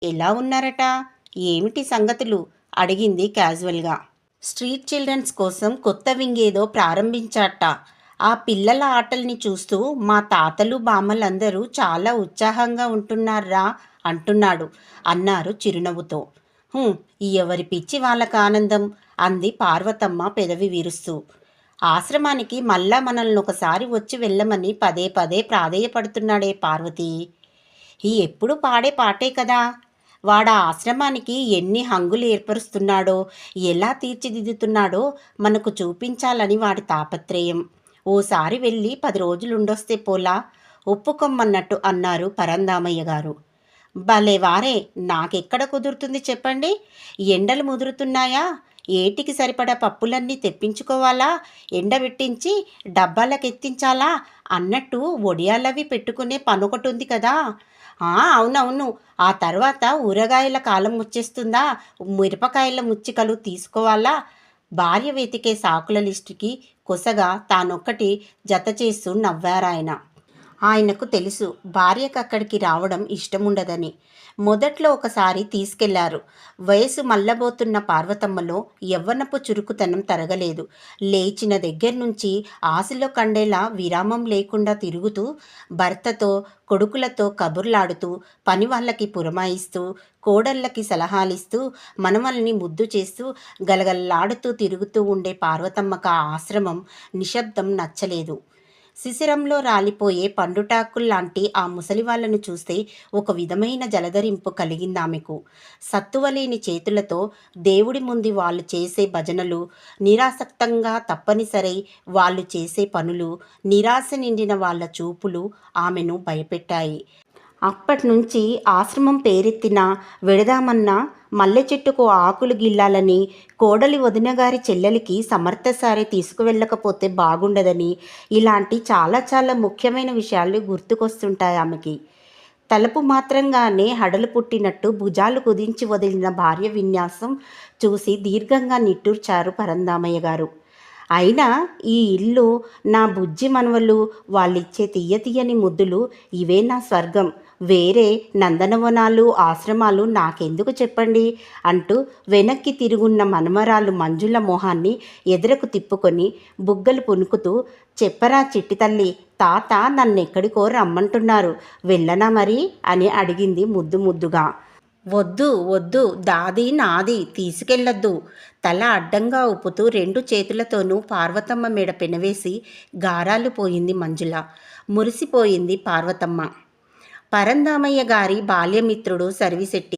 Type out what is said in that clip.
ఎలా ఉన్నారట? ఏమిటి సంగతులు? అడిగింది క్యాజువల్గా. స్ట్రీట్ చిల్డ్రన్స్ కోసం కొత్త వింగ్ ఏదో ప్రారంభించాట. ఆ పిల్లల ఆటల్ని చూస్తూ మా తాతలు బామ్మలందరూ చాలా ఉత్సాహంగా ఉంటున్నారా అంటున్నాడు అన్నారు చిరునవ్వుతో. "హుం, ఎవరి పిచ్చి వాళ్ళకు ఆనందం" అంది పార్వతమ్మ పెదవి విరుస్తూ. ఆశ్రమానికి మళ్ళా మనల్ని ఒకసారి వచ్చి వెళ్ళమని పదే పదే ప్రాధేయపడుతున్నాడే పార్వతి. ఈ ఎప్పుడు పాడే పాటే కదా. వాడా ఆశ్రమానికి ఎన్ని హంగులు ఏర్పరుస్తున్నాడో, ఎలా తీర్చిదిద్దుతున్నాడో మనకు చూపించాలని వాడి తాపత్రయం. ఓసారి వెళ్ళి 10 రోజులుండొస్తే పోలా, ఒప్పుకొమ్మన్నట్టు అన్నారు పరంధామయ్య గారు. భలేవారే, నాకెక్కడ కుదురుతుంది చెప్పండి. ఎండలు ముదురుతున్నాయా? ఏటికి సరిపడా పప్పులన్నీ తెప్పించుకోవాలా, ఎండబెట్టించి డబ్బాలకెత్తించాలా అన్నట్టు ఒడియాలవి పెట్టుకునే పనొకటుంది కదా. అవునవును. ఆ తర్వాత ఊరగాయల కాలం వచ్చేస్తుందా, మిరపకాయల ముచ్చికలు తీసుకోవాలా. భార్య వెతికే సాకుల లిస్టుకి కొసగా తానొక్కటి జత చేస్తూ నవ్వారాయన. ఆయనకు తెలుసు భార్యకు అక్కడికి రావడం ఇష్టముండదని. మొదట్లో ఒకసారి తీసుకెళ్లారు. వయసు మల్లబోతున్న పార్వతమ్మలో యవ్వనపు చురుకుతనం తరగలేదు. లేచిన దగ్గర్నుంచి ఆశలో కండేలా విరామం లేకుండా తిరుగుతూ, భర్తతో కొడుకులతో కబుర్లాడుతూ, పనివాళ్ళకి పురమాయిస్తూ, కోడళ్ళకి సలహాలిస్తూ, మనవల్ని ముద్దు చేస్తూ, గలగల్లాడుతూ తిరుగుతూ ఉండే పార్వతమ్మకు ఆ ఆశ్రమం నిశ్శబ్దం నచ్చలేదు. శిశిరంలో రాలిపోయే పండుటాకుల్లాంటి ఆ ముసలివాళ్లను చూస్తే ఒక విధమైన జలధరింపు కలిగిందామెకు. సత్తువలేని చేతులతో దేవుడి ముందు వాళ్ళు చేసే భజనలు, నిరాసక్తంగా తప్పనిసరై వాళ్ళు చేసే పనులు, నిరాశ నిండిన వాళ్ళ చూపులు ఆమెను భయపెట్టాయి. అప్పట్నుంచి ఆశ్రమం పేరెత్తినా వెడదామన్నా మల్లె చెట్టుకు ఆకులు గిల్లాలని, కోడలి వదినగారి చెల్లెలికి సమర్థసారి తీసుకువెళ్ళకపోతే బాగుండదని, ఇలాంటి చాలా చాలా ముఖ్యమైన విషయాలు గుర్తుకొస్తుంటాయి ఆమెకి. తలుపు మాత్రంగానే హడలు పుట్టినట్టు భుజాలు కుదించి వదిలిన భార్య విన్యాసం చూసి దీర్ఘంగా నిట్టూర్చారు పరంధామయ్య గారు. అయినా ఈ ఇల్లు, నా బుజ్జి మనవలు, వాళ్ళిచ్చే తీయ తీయని ముద్దులు, ఇవే నా స్వర్గం. వేరే నందనవనాలు, ఆశ్రమాలు నాకెందుకు చెప్పండి అంటూ వెనక్కి తిరుగున్న మనమరాలు మంజుల మొహాన్ని ఎదురకు తిప్పుకొని బుగ్గలు పునుకుతూ, చెప్పరా చిట్టి తల్లి, తాత నన్నెక్కడికో రమ్మంటున్నారు, వెళ్ళనా మరి అని అడిగింది ముద్దు ముద్దుగా. వద్దు వద్దు, దాది నాది, తీసుకెళ్ళొద్దు. తల అడ్డంగా ఊపుతూ 2 చేతులతోనూ పార్వతమ్మ మెడ పెనవేసి గారాలు పోయింది మంజుల. మురిసిపోయింది పార్వతమ్మ. పరంధామయ్య గారి బాల్యమిత్రుడు సర్విశెట్టి